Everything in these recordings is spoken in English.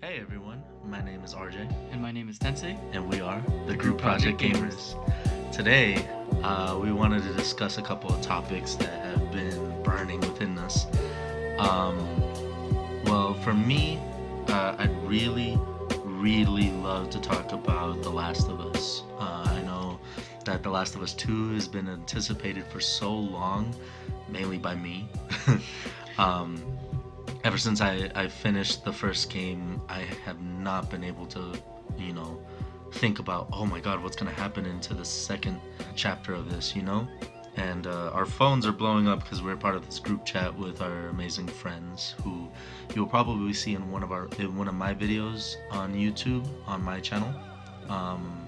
Hey everyone, my name is RJ, And my name is Tensaye. and we are the Group Project Gamers. Today, we wanted to discuss a couple of topics that have been burning within us. Um, well, for me, I'd really love to talk about The Last of Us. I know that The Last of Us 2 has been anticipated for so long, mainly by me. um, Ever since I finished the first game, I have not been able to, you know, think about, oh my god, what's going to happen into the second chapter of this, you know? And our phones are blowing up because we're part of this group chat with our amazing friends who you'll probably see in one of my videos on YouTube on my channel. Um,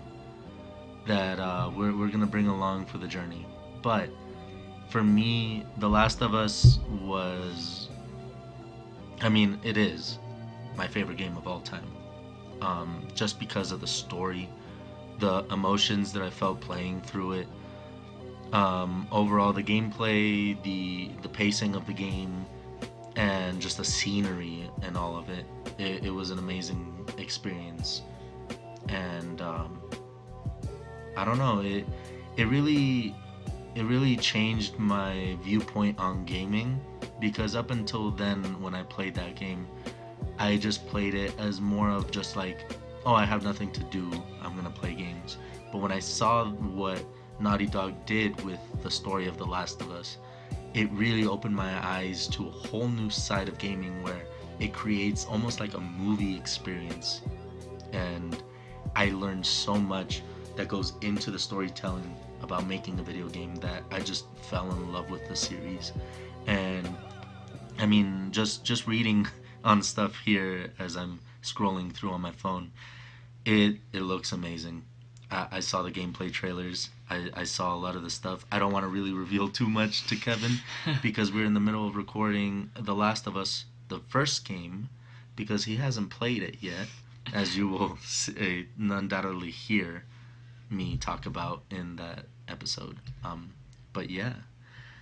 that we're gonna bring along for the journey. But for me, The Last of Us was, I mean, it is my favorite game of all time. Just because of the story, the emotions that I felt playing through it, overall the gameplay, the pacing of the game, and just the scenery and all of it. It was an amazing experience, and I don't know. It really changed my viewpoint on gaming because up until then, when I played that game, I just played it as more of just like, oh, I have nothing to do, I'm gonna play games. But when I saw what Naughty Dog did with the story of The Last of Us, it really opened my eyes to a whole new side of gaming where it creates almost like a movie experience. And I learned so much that goes into the storytelling about making a video game that I just fell in love with the series. And I mean, just reading on stuff here as I'm scrolling through on my phone, it looks amazing. I saw the gameplay trailers. I saw a lot of the stuff. I don't want to really reveal too much to Kevin because we're in the middle of recording The Last of Us, the first game, because he hasn't played it yet, as you will undoubtedly hear me talk about in that episode. But yeah,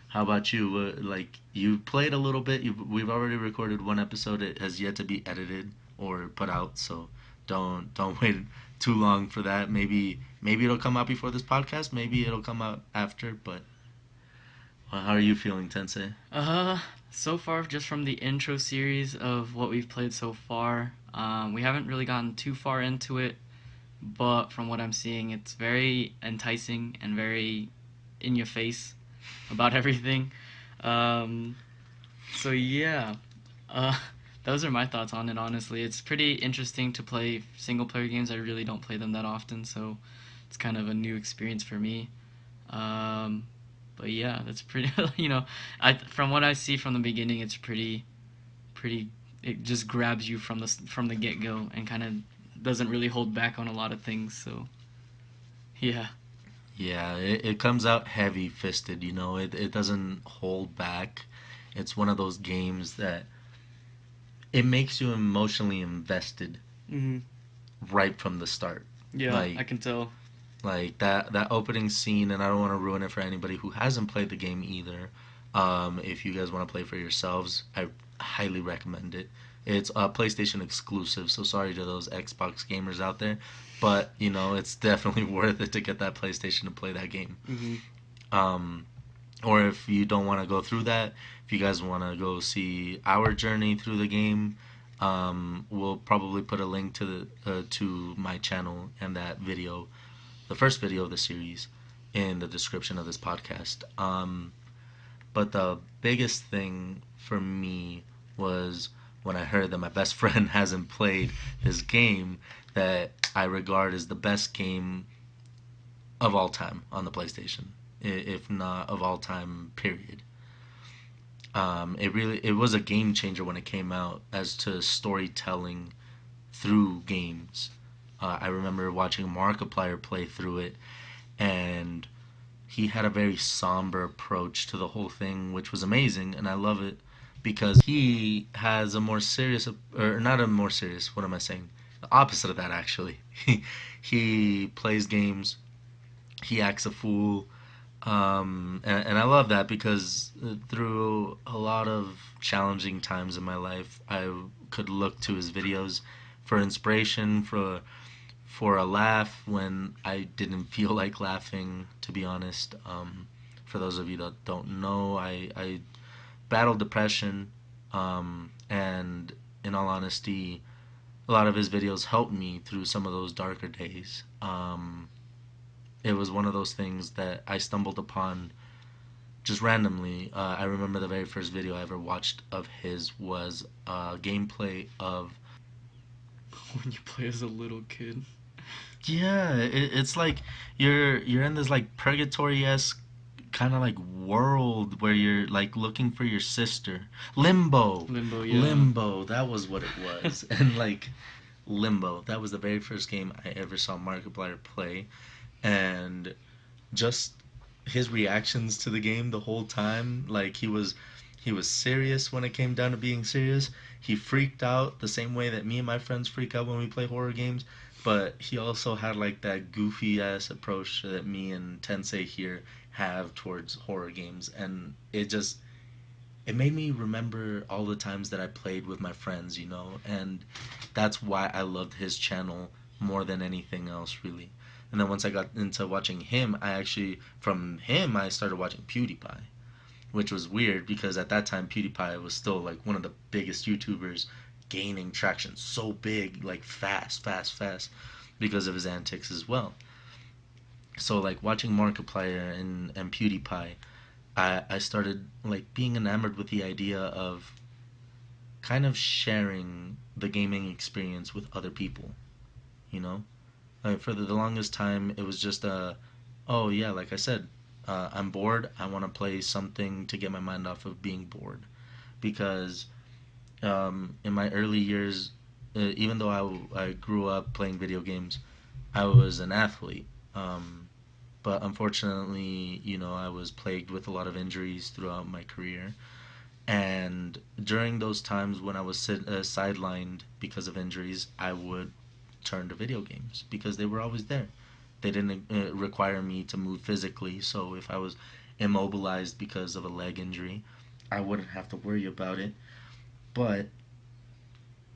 how about you? Like you played a little bit. We've already recorded one episode. It has yet to be edited or put out, so don't wait too long for that. Maybe it'll come out before this podcast. Maybe it'll come out after. But how are you feeling, Tensei? Uh, so far, just from the intro series of what we've played so far, we haven't really gotten too far into it, but from what I'm seeing, it's very enticing and very in your face about everything. Um, so yeah, uh, those are my thoughts on it. Honestly, it's pretty interesting to play single player games. I really don't play them that often, so it's kind of a new experience for me. Um, but yeah, that's pretty. I from what I see from the beginning, it's pretty. It just grabs you from the get go and kind of doesn't really hold back on a lot of things. So yeah. Yeah, it comes out heavy fisted. It doesn't hold back. It's one of those games that it makes you emotionally invested Hmm. right from the start. Yeah, Like I can tell. like that opening scene, and I don't want to ruin it for anybody who hasn't played the game either. If you guys want to play for yourselves, I highly recommend it. It's a PlayStation exclusive, so sorry to those Xbox gamers out there, but it's definitely worth it to get that PlayStation to play that game. Hmm. Um, or if you don't want to go through that, if you guys want to go see our journey through the game, we'll probably put a link to my channel and that video, the first video of the series, in the description of this podcast. But the biggest thing for me was when I heard that my best friend hasn't played this game that I regard as the best game of all time on the PlayStation, if not of all time, period. It was a game changer when it came out as to storytelling through games. I remember watching Markiplier play through it, and he had a very somber approach to the whole thing, which was amazing, and I love it because he has a more serious, or not a more serious. What am I saying? The opposite of that, actually. He plays games. He acts a fool. And I love that because through a lot of challenging times in my life, I could look to his videos for inspiration, for a laugh when I didn't feel like laughing, to be honest. For those of you that don't know, I battled depression, and in all honesty, a lot of his videos helped me through some of those darker days. It was one of those things that I stumbled upon just randomly. I remember the very first video I ever watched of his was gameplay of. When you play as a little kid. Yeah, it's like you're in this like purgatory esque kind of like world where you're like looking for your sister. Limbo, Limbo, yeah. Limbo. That was what it was, and like Limbo. That was the very first game I ever saw Markiplier play, and just his reactions to the game the whole time, like he was serious when it came down to being serious. He freaked out the same way that me and my friends freak out when we play horror games, but he also had like that goofy ass approach that me and Tensei here have towards horror games, and it made me remember all the times that I played with my friends, and that's why I loved his channel more than anything else, really. And then once I got into watching him, from him, I started watching PewDiePie, which was weird because at that time, PewDiePie was still like one of the biggest YouTubers, gaining traction so big, like fast, fast, fast, because of his antics as well. So like watching Markiplier and PewDiePie, I started like being enamored with the idea of kind of sharing the gaming experience with other people, you know? Like for the longest time, it was just oh yeah, like I said, I'm bored. I want to play something to get my mind off of being bored. Because in my early years, even though I grew up playing video games, I was an athlete. But unfortunately, I was plagued with a lot of injuries throughout my career. And during those times when I was sidelined because of injuries, I would turn to video games because they were always there. They didn't require me to move physically, so if I was immobilized because of a leg injury, I wouldn't have to worry about it. But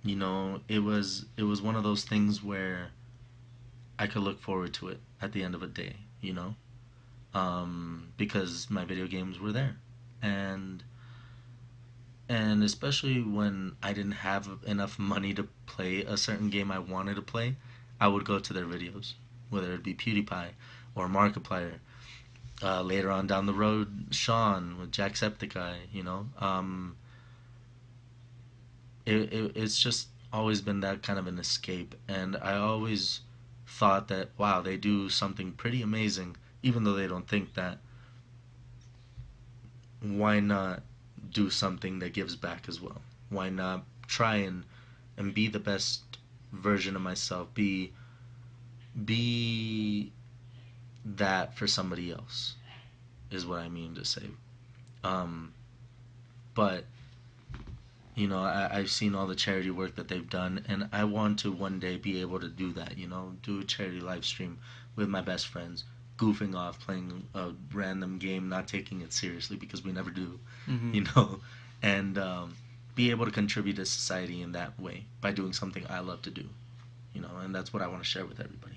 it was one of those things where I could look forward to it at the end of a day, because my video games were there, and especially when I didn't have enough money to play a certain game I wanted to play, I would go to their videos, whether it be PewDiePie or Markiplier. Later on down the road, Sean with Jacksepticeye. It's just always been that kind of an escape, and I always thought that wow, they do something pretty amazing, even though they don't think that. Why not do something that gives back as well? Why not try and be the best version of myself? Be that for somebody else is what I mean to say. Um, but I've seen all the charity work that they've done, and I want to one day be able to do that. Do a charity live stream with my best friends, goofing off, playing a random game, not taking it seriously because we never do, Hmm. you know, and be able to contribute to society in that way by doing something I love to do, and that's what I want to share with everybody.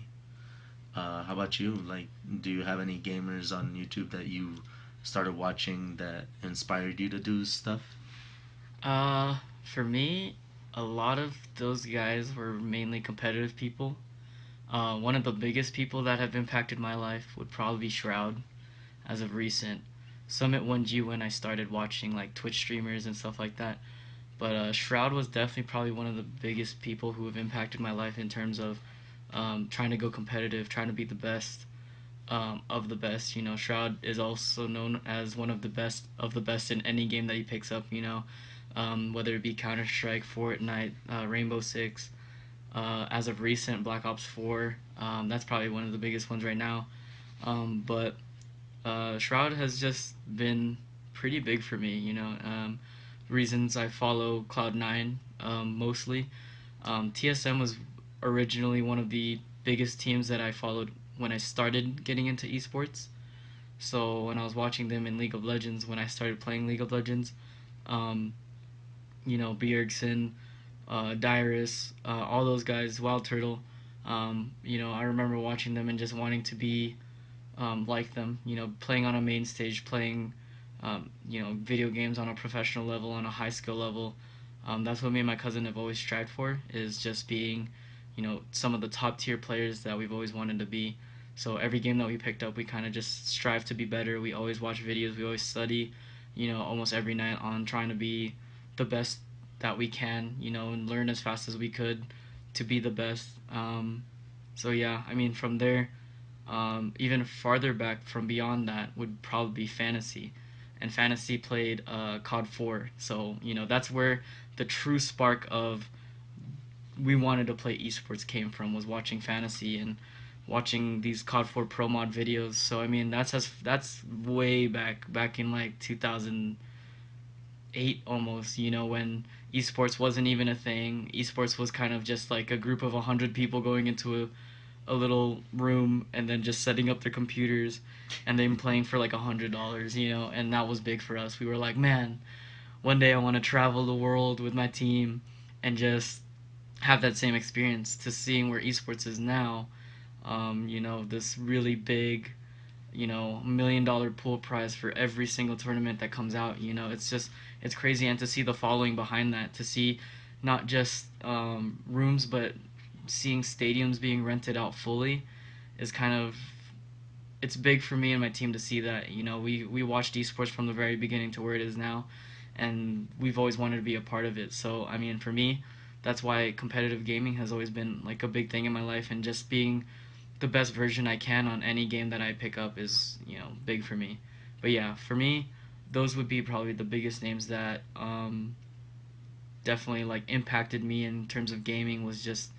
How about you? Like, do you have any gamers on YouTube that you started watching that inspired you to do stuff? For me, a lot of those guys were mainly competitive people. One of the biggest people that have impacted my life would probably be Shroud, as of recent. Summit 1G when I started watching like Twitch streamers and stuff like that. But Shroud was definitely probably one of the biggest people who have impacted my life in terms of trying to go competitive, trying to be the best of the best. Shroud is also known as one of the best in any game that he picks up. Whether it be Counter Strike, Fortnite, Rainbow Six. As of recent, Black Ops 4. That's probably one of the biggest ones right now. But Shroud has just been pretty big for me. Reasons I follow Cloud9 mostly. TSM was originally one of the biggest teams that I followed when I started getting into esports. So when I was watching them in League of Legends, when I started playing League of Legends, um, Bjergsen, Dyrus, all those guys, Wild Turtle. I remember watching them and just wanting to be like them. Playing on a main stage, playing video games on a professional level, on a high skill level. That's what me and my cousin have always strived for, is just being, some of the top tier players that we've always wanted to be. So every game that we picked up, we kind of just strive to be better. We always watch videos. We always study, almost every night on trying to be the best that we can, and learn as fast as we could to be the best. So yeah, I mean, from there, even farther back from beyond that would probably be fantasy. And fantasy played COD 4. So, that's where the true spark of we wanted to play esports came from, was watching fantasy and watching these COD 4 Pro Mod videos. So, I mean, that's way back in like 2008 almost, when esports wasn't even a thing. Esports was kind of just like a group of 100 people going into a little room and then just setting up their computers and then playing for like $100, and that was big for us. We were like, man, one day I want to travel the world with my team and just have that same experience, to seeing where esports is now. This really big, $1 million pool prize for every single tournament that comes out. It's crazy. And to see the following behind that, to see not just rooms, but seeing stadiums being rented out fully, is kind of, it's big for me and my team to see that. We watched esports from the very beginning to where it is now, and we've always wanted to be a part of it. So I mean, for me, that's why competitive gaming has always been like a big thing in my life, and just being the best version I can on any game that I pick up is, big for me. But yeah, for me, those would be probably the biggest names that definitely like impacted me in terms of gaming, was just,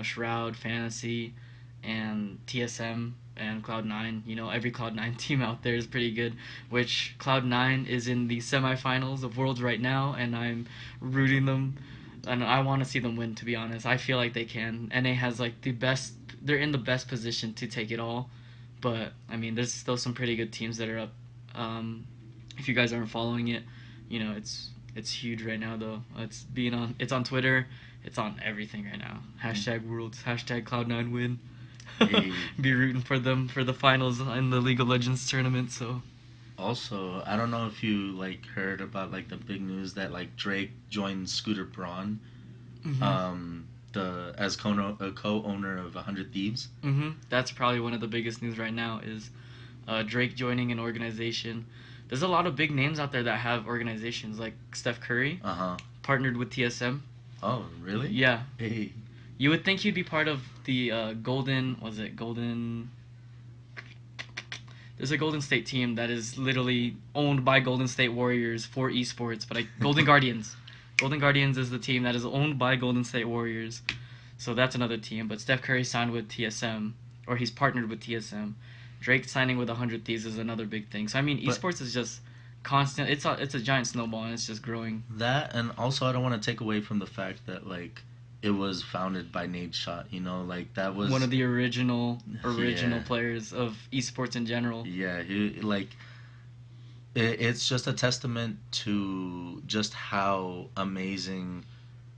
Shroud, Fantasy, and TSM and Cloud9. Every Cloud9 team out there is pretty good, which Cloud9 is in the semifinals of Worlds right now, and I'm rooting them, and I want to see them win, to be honest. I feel like they can. NA has like the best, they're in the best position to take it all, but I mean, there's still some pretty good teams that are up. If you guys aren't following it, it's huge right now though. It's on Twitter, it's on everything right now. Hashtag Worlds, hashtag Cloud9 win. Hey. Be rooting for them for the finals in the League of Legends tournament. So Also, I don't know if you like heard about like the big news that like Drake joined Scooter Braun, the as co-owner of 100 Thieves. that's probably one of the biggest news right now, is Drake joining an organization. There's a lot of big names out there that have organizations, like Steph Curry Uh huh. partnered with TSM. Oh, really? Yeah, Hey. you would think he'd be part of the Golden. Was it Golden? There's a Golden State team that is literally owned by Golden State Warriors for esports, but Golden Guardians. Golden Guardians is the team that is owned by Golden State Warriors. So that's another team. But Steph Curry signed with TSM, or he's partnered with TSM. Drake signing with 100 Thieves is another big thing. So I mean, But esports is just constant. It's a giant snowball, and it's just growing. that, and also I don't want to take away from the fact that like it was founded by Nate Shot. Like that was One of the original yeah, players of esports in general. yeah. It's just a testament to just how amazing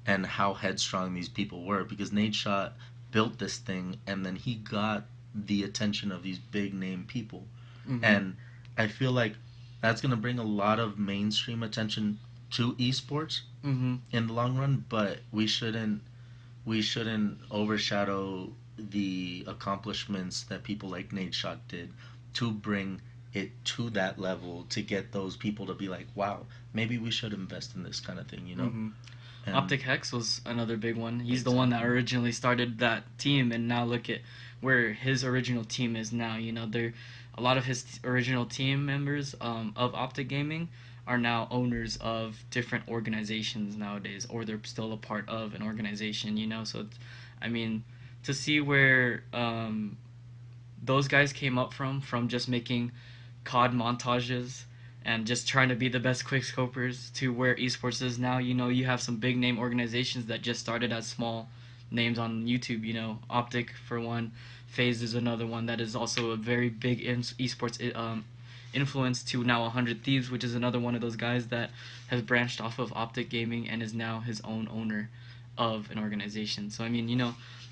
and how headstrong these people were, because Nate Shot built this thing and then he got the attention of these big name people. hmm And I feel like that's going to bring a lot of mainstream attention to esports hmm in the long run, but we shouldn't overshadow the accomplishments that people like Nate Shot did to bring it to that level, to get those people to be like, wow, maybe we should invest in this kind of thing. hmm And Optic Hex was another big one. He's the one that exactly. originally started that team, and now look at where his original team is now. They're a lot of his original team members of Optic Gaming are now owners of different organizations nowadays, or they're still a part of an organization. So I mean, to see where those guys came up from just making COD montages and just trying to be the best quickscopers, to where esports is now. You have some big name organizations that just started as small names on YouTube. Optic for one, FaZe is another one that is also a very big esports influence, to now 100 Thieves, which is another one of those guys that has branched off of Optic Gaming and is now his own owner. of an organization. So I mean,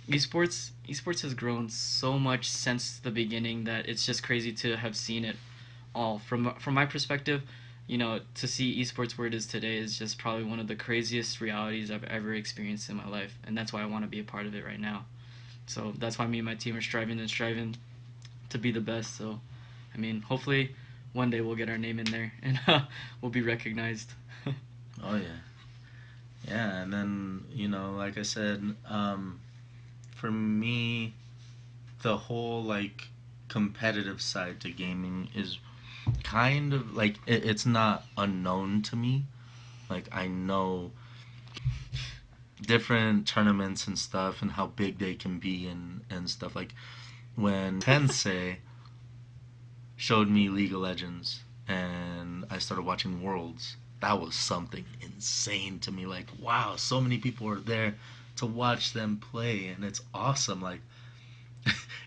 esports has grown so much since the beginning that it's just crazy to have seen it all. From my perspective, to see esports where it is today is just probably one of the craziest realities I've ever experienced in my life, and that's why I want to be a part of it right now. So that's why me and my team are striving to be the best. So, I mean, hopefully one day we'll get our name in there and we'll be recognized. Oh yeah, yeah. And then like I said, for me, the whole like competitive side to gaming is kind of like it's not unknown to me. Like I know different tournaments and stuff and how big they can be and stuff. Like when Tensaye showed me League of Legends and I started watching Worlds, that was something insane to me. Like, wow, so many people are there to watch them play and it's awesome. Like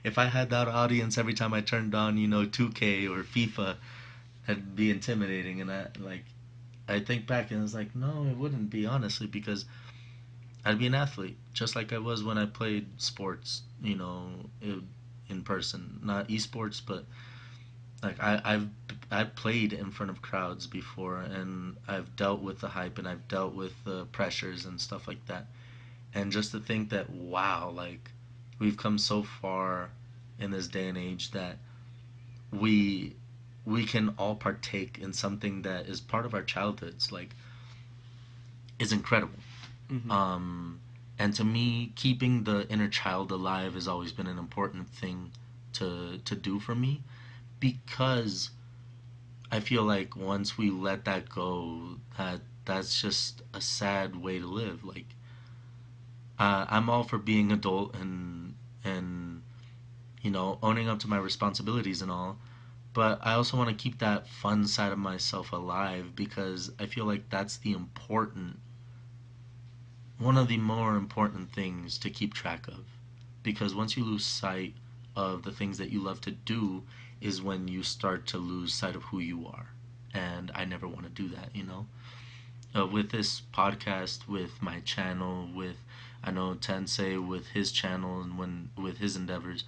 if I had that audience every time I turned on, 2K or FIFA, it'd be intimidating. And I think back and it's like, no, it wouldn't be, honestly, because I'd be an athlete just like I was when I played sports, in person, not esports, but like I've played in front of crowds before, and I've dealt with the hype and I've dealt with the pressures and stuff like that. And just to think that, wow, like we've come so far in this day and age that we we can all partake in something that is part of our childhoods, like, is incredible. Hmm. um and to me, keeping the inner child alive has always been an important thing to do for me, because I feel like once we let that go, that's just a sad way to live. Like, I'm all for being adult and owning up to my responsibilities and all, but I also want to keep that fun side of myself alive, because I feel like that's the important one of the more important things to keep track of. Because once you lose sight of the things that you love to do, is when you start to lose sight of who you are. And I never want to do that, with this podcast, with my channel, with, I know, Tensei with his channel and when with his endeavors,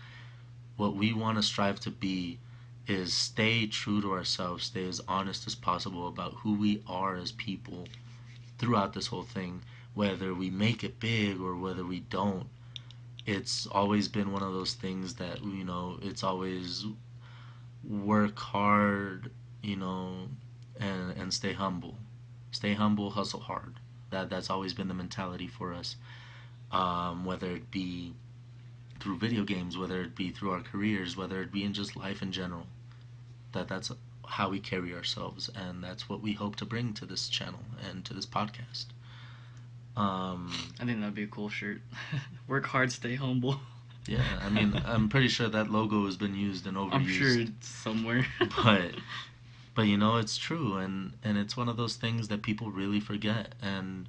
what we want to strive to be is stay true to ourselves, stay as honest as possible about who we are as people throughout this whole thing, whether we make it big or whether we don't. It's always been one of those things that, it's always work hard, you know, and stay humble. Stay humble, hustle hard. That's always been the mentality for us. Whether it be through video games, whether it be through our careers, whether it be in just life in general. That's how we carry ourselves, and that's what we hope to bring to this channel and to this podcast. Um, I think that'd be a cool shirt. Work hard, stay humble. yeah, I mean, I'm pretty sure that logo has been used and I'm sure overused, it's somewhere. but it's true, and it's one of those things that people really forget. And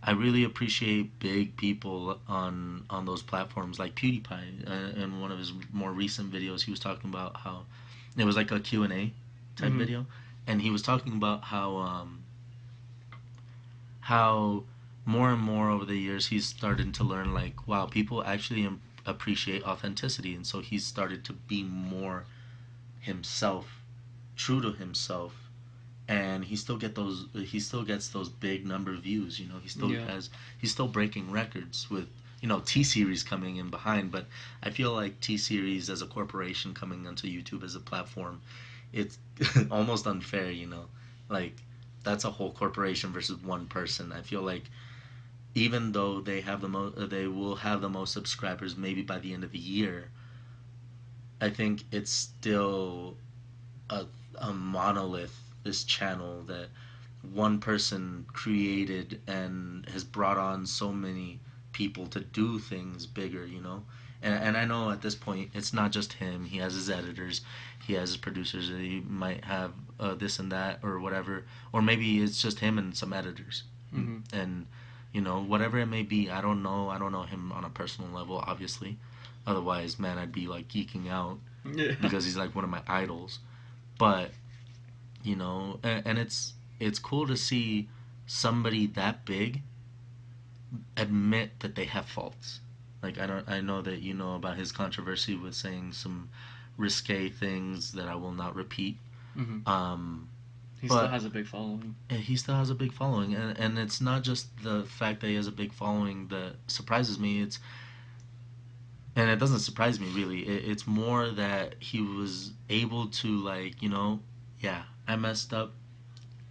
I really appreciate big people on those platforms, like PewDiePie. In one of his more recent videos, he was talking about how it was like a Q&A type Hmm. video, and he was talking about how more and more over the years he's started to learn, like, wow, people actually appreciate authenticity, and so he's started to be more himself, true to himself, and he still gets those big number of views. Yeah. He's still breaking records with, T Series coming in behind. But I feel like T Series as a corporation coming onto YouTube as a platform, it's almost unfair. Like, that's a whole corporation versus one person. I feel like even though they will have the most subscribers maybe by the end of the year, I think it's still a, a monolith, this channel that one person created and has brought on so many people to do things bigger. And I know at this point it's not just him. He has his editors, he has his producers, he might have this and that or whatever, or maybe it's just him and some editors. Hmm. And whatever it may be, I don't know him on a personal level, obviously. Otherwise, man, I'd be like geeking out, Yeah. because he's like one of my idols. But and it's cool to see somebody that big admit that they have faults. Like I know that you know about his controversy with saying some risque things that I will not repeat. Hmm. Um, He still but has a big following. he still has a big following, and it's not just the fact that he has a big following that surprises me. It's and it doesn't surprise me really. It's more that he was able to, like, yeah, I messed up.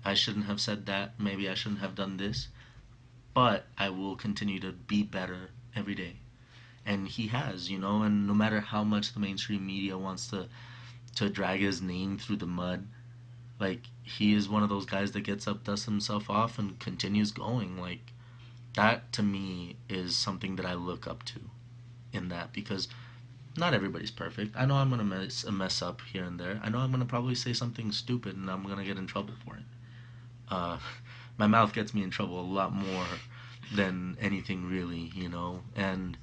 I shouldn't have said that. Maybe I shouldn't have done this, but I will continue to be better every day. And he has, and no matter how much the mainstream media wants to drag his name through the mud, like, he is one of those guys that gets up, dusts himself off, and continues going. Like, that to me is something that I look up to in that, because not everybody's perfect. I know I'm gonna mess up here and there. I know I'm gonna probably say something stupid and I'm gonna get in trouble for it. Uh, my mouth gets me in trouble a lot more than anything really, and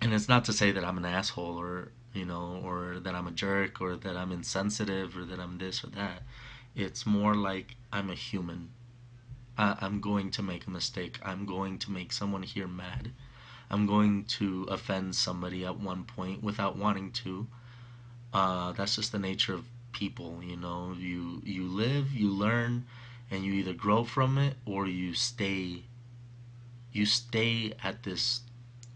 it's not to say that I'm an asshole, or that I'm a jerk, or that I'm insensitive, or that I'm this or that. It's more like I'm a human. I'm going to make a mistake. I'm going to make someone here mad. I'm going to offend somebody at one point without wanting to. That's just the nature of people. You live, you learn, and you either grow from it or you stay at this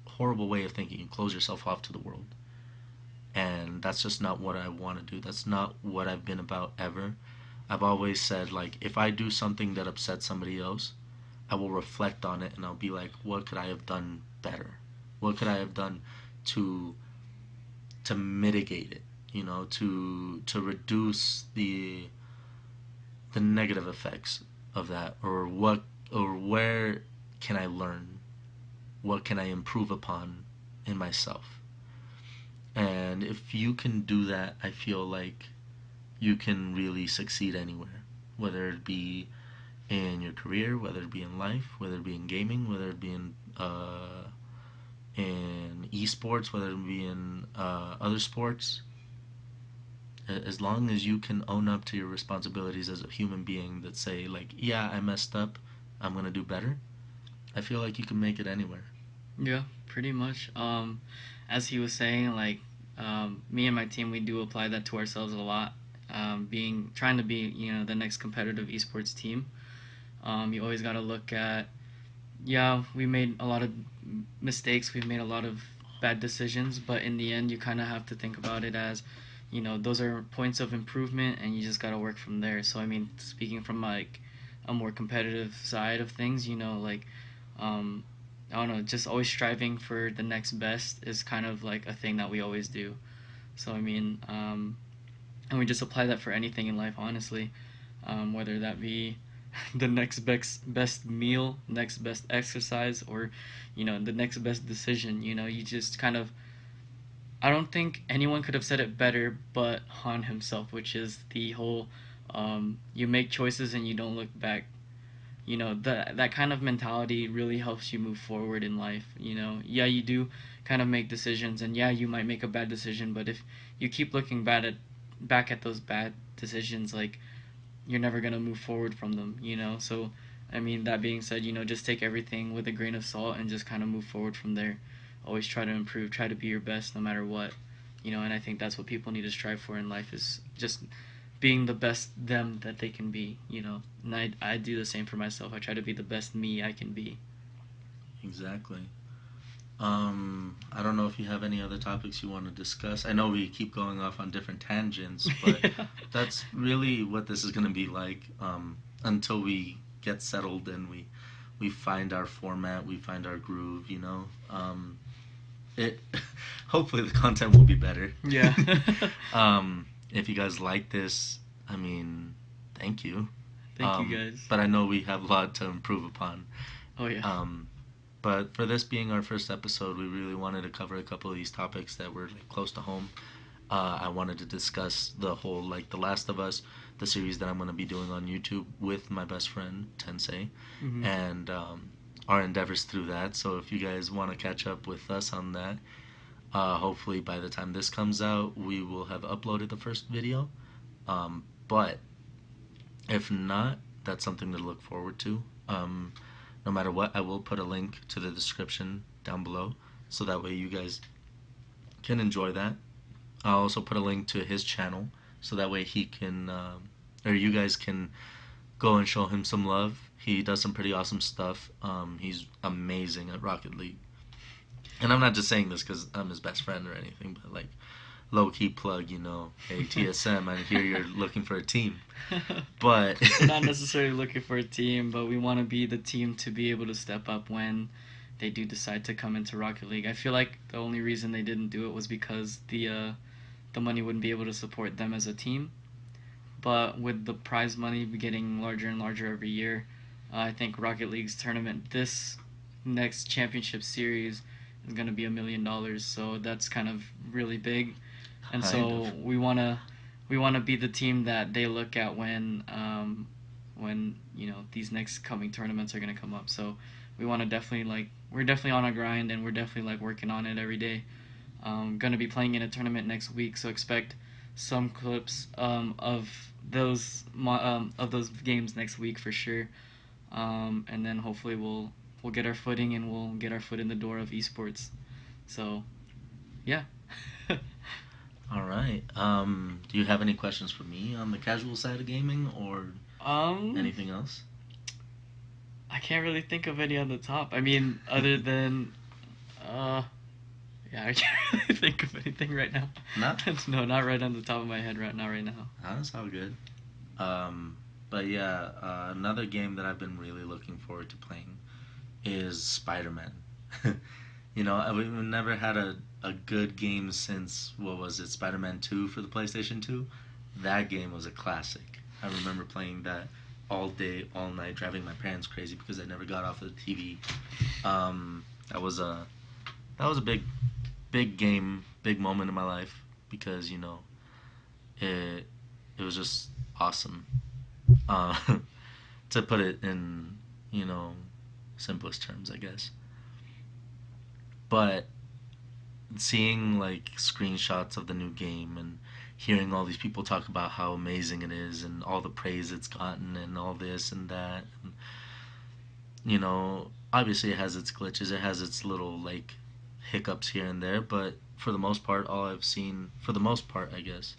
horrible way of thinking. You close yourself off to the world. And that's just not what I want to do. That's not what I've been about ever. I've always said, like, if I do something that upsets somebody else, I will reflect on it and I'll be like, what could I have done better? What could I have done to mitigate it? To reduce the negative effects of that, or where can I learn? What can I improve upon in myself? And if you can do that, I feel like you can really succeed anywhere, whether it be in your career, whether it be in life, whether it be in gaming, whether it be in esports, whether it be in other sports. As long as you can own up to your responsibilities as a human being, that say, like, yeah, I messed up, I'm gonna do better, I feel like you can make it anywhere. Yeah, pretty much. As he was saying, like, me and my team, we do apply that to ourselves a lot. Being trying to be, the next competitive esports team. You always got to look at, yeah, we made a lot of mistakes. We've made a lot of bad decisions, but in the end, you kind of have to think about it as, those are points of improvement, and you just got to work from there. So, I mean, speaking from like a more competitive side of things, like, um, I don't know, just always striving for the next best is kind of like a thing that we always do. So, I mean, and we just apply that for anything in life, honestly, whether that be the next best meal, next best exercise, or the next best decision. You just kind of, I don't think anyone could have said it better but Han himself, which is the whole you make choices and you don't look back. That kind of mentality really helps you move forward in life. Yeah, you do kind of make decisions, and yeah, you might make a bad decision, but if you keep looking back at those bad decisions, like, you're never going to move forward from them. So, I mean, that being said, just take everything with a grain of salt and just kind of move forward from there. Always try to improve, try to be your best no matter what. And I think that's what people need to strive for in life, is just being the best them that they can be. And I do the same for myself. I try to be the best me I can be. Exactly. I don't know if you have any other topics you want to discuss. I know we keep going off on different tangents, but Yeah. that's really what this is going to be like, until we get settled and we find our format, we find our groove. It hopefully the content will be better. Yeah. If you guys like this, I mean, thank you. Thank you guys. But I know we have a lot to improve upon. Oh yeah. Um, but for this being our first episode, we really wanted to cover a couple of these topics that were, like, close to home. I wanted to discuss the whole, like, The Last of Us, the series that I'm going to be doing on YouTube with my best friend Tensaye, Hmm. and our endeavors through that. So if you guys want to catch up with us on that, hopefully by the time this comes out, we will have uploaded the first video. But if not, that's something to look forward to. No matter what, I will put a link to the description down below so that way you guys can enjoy that. I'll also put a link to his channel so that way he can, or you guys can go and show him some love. He does some pretty awesome stuff. He's amazing at Rocket League. And I'm not just saying this because I'm his best friend or anything, but like low key plug, hey TSM, I hear you're looking for a team. But We're not necessarily looking for a team, but we want to be the team to be able to step up when they do decide to come into Rocket League. I feel like the only reason they didn't do it was because the money wouldn't be able to support them as a team. But with the prize money getting larger and larger every year, I think Rocket League's tournament this next championship series is going to be $1 million. So that's kind of really big, and kind so of. we want to be the team that they look at when these next coming tournaments are going to come up. So we want to definitely we're definitely on a grind, and we're definitely working on it every day. Going to be playing in a tournament next week, so expect some clips of those games next week for sure. And then hopefully we'll get our footing and we'll get our foot in the door of esports. So yeah. All right. Do you have any questions for me on the casual side of gaming or um, anything else? I can't really think of any on the top. I mean, other than uh, yeah, I can't really think of anything right now. No? No, not right on the top of my head right now. Right now. That's all good. Um, but yeah, another game that I've been really looking forward to playing is Spider-Man. We've never had a good game since, what was it, Spider-Man 2 for the PlayStation 2? That game was a classic. I remember playing that all day, all night, driving my parents crazy because I never got off of the TV. Um, that was a big big game, big moment in my life because it it was just awesome. Uh, to put it in you know simplest terms, I guess. But seeing like screenshots of the new game and hearing all these people talk about how amazing it is and all the praise it's gotten and all this and that, and, obviously it has its glitches, it has its little like hiccups here and there, but for the most part, for the most part, I guess,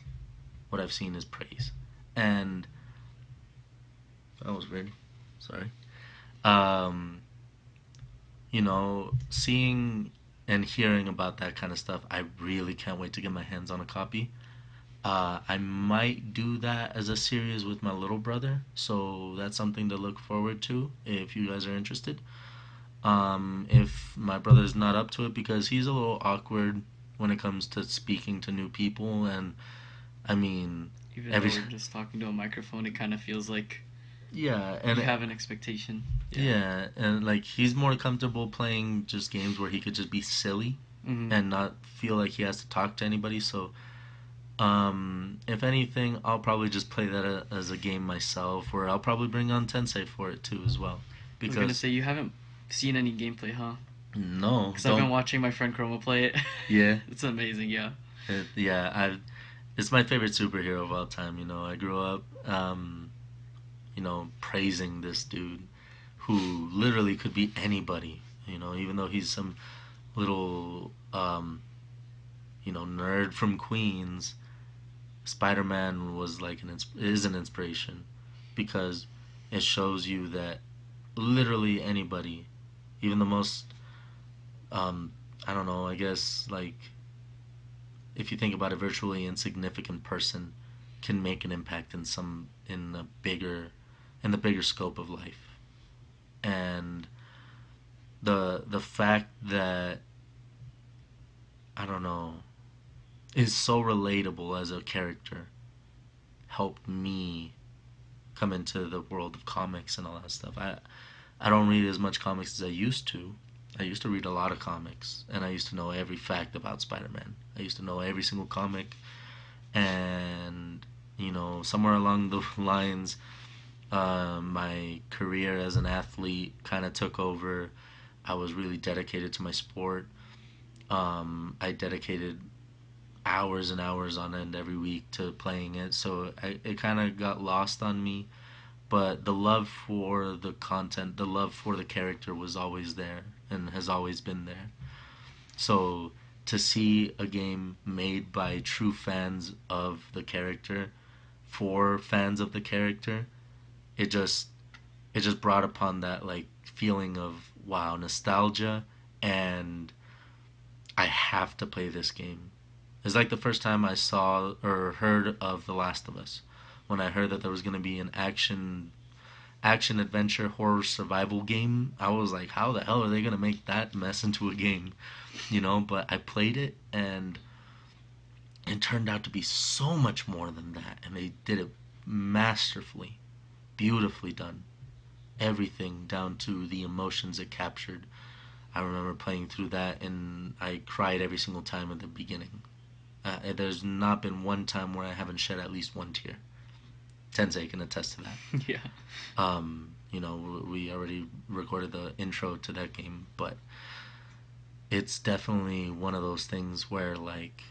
what I've seen is praise. And that was weird. Sorry. Um, seeing and hearing about that kind of stuff, I really can't wait to get my hands on a copy. I might do that as a series with my little brother, so that's something to look forward to if you guys are interested. If my brother's not up to it because he's a little awkward when it comes to speaking to new people, and I mean, Even though every we're just talking to a microphone, it kind of feels like yeah, you and have an expectation. Yeah. yeah, and like he's more comfortable playing just games where he could just be silly Hmm. and not feel like he has to talk to anybody. So, if anything, I'll probably just play that as a game myself, or I'll probably bring on Tensei for it too as well, I was gonna because say you haven't seen any gameplay, huh? no, Because I've been don't watching my friend Chroma play it. yeah. It's amazing, yeah. Yeah, it's my favorite superhero of all time. I grew up, praising this dude who literally could be anybody. Even though he's some little, nerd from Queens, Spider-Man was like is an inspiration because it shows you that literally anybody, even the most, um, I don't know, I guess like if you think about a virtually insignificant person can make an impact in the bigger scope of life. And the fact that I don't know is so relatable as a character helped me come into the world of comics and all that stuff. I don't read as much comics as I used to. I used to read a lot of comics and I used to know every fact about Spider-Man. I used to know every single comic, and somewhere along the lines, my career as an athlete kind of took over. I was really dedicated to my sport. I dedicated hours and hours on end every week to playing it, so it kind of got lost on me. but the love for the content, the love for the character was always there and has always been there. So to see a game made by true fans of the character for fans of the character, it just it just brought upon that like feeling of wow, nostalgia, and I have to play this game. It's like the first time I saw or heard of The Last of Us. When I heard that there was going to be an action adventure horror survival game, I was like, how the hell are they going to make that mess into a game? But I played it, and it turned out to be so much more than that, and they did it masterfully, beautifully done. Everything down to the emotions it captured. I remember playing through that, and I cried every single time at the beginning. There's not been one time where I haven't shed at least one tear. Tensaye can attest to that. Yeah. We already recorded the intro to that game, but it's definitely one of those things where, like,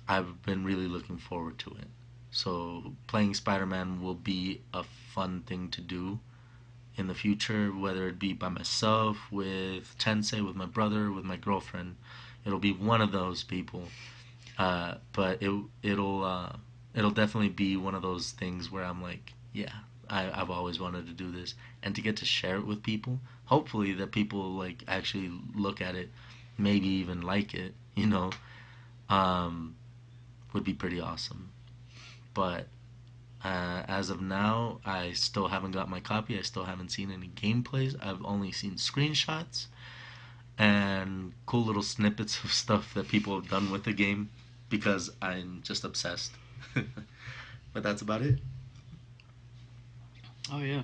I've been really looking forward to it. So playing Spider-Man will be a fun thing to do in the future, whether it be by myself, with Tensaye, with my brother, with my girlfriend. It'll be one of those people. But it'll definitely be one of those things where I'm like, yeah, I've always wanted to do this, and to get to share it with people. Hopefully that people like actually look at it, maybe even like it. Would be pretty awesome. But as of now, I still haven't got my copy. I still haven't seen any gameplays. I've only seen screenshots and cool little snippets of stuff that people have done with the game because I'm just obsessed. But that's about it. Oh yeah.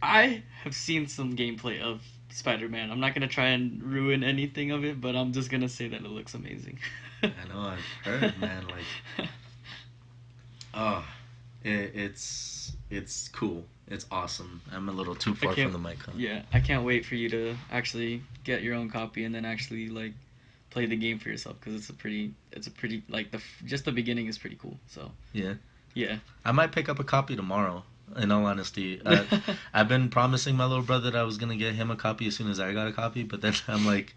I have seen some gameplay of Spider-Man. I'm not gonna try and ruin anything of it, but I'm just gonna say that it looks amazing. I know, I've heard, man. Like, oh, it's cool. It's awesome. I'm a little too far from the mic, huh? Yeah, I can't wait for you to actually get your own copy and then actually like play the game for yourself, because it's a pretty like just the beginning is pretty cool. So Yeah. yeah, I might pick up a copy tomorrow. In all honesty, I've been promising my little brother that I was gonna get him a copy as soon as I got a copy, but then I'm like,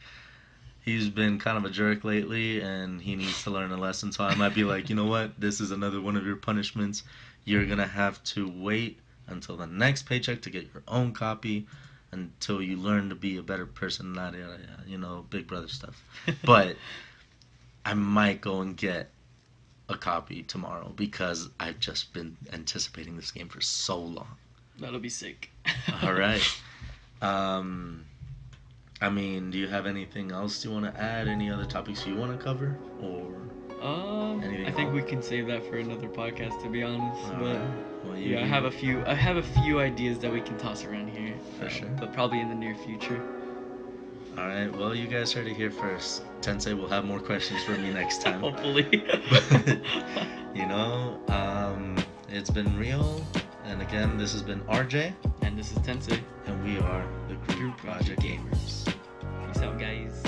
he's been kind of a jerk lately, and he needs to learn a lesson. So I might be like, you know what? This is another one of your punishments. You're gonna have to wait until the next paycheck to get your own copy, until you learn to be a better person. Not big brother stuff. But I might go and get a copy tomorrow because I've just been anticipating this game for so long. that'll be sick. All right. I mean, do you have anything else you want to add? Any other topics you want to cover, or anything I think we can save that for another podcast, to be honest. All but right. Well, yeah, I have a few ideas that we can toss around here. For sure. But probably in the near future. All right. Well, you guys heard it here first. Tensaye will have more questions for me next time. Hopefully. It's been real. And again, this has been RJ. And this is Tensaye. And we are the Group Project Gamers. Peace out, guys.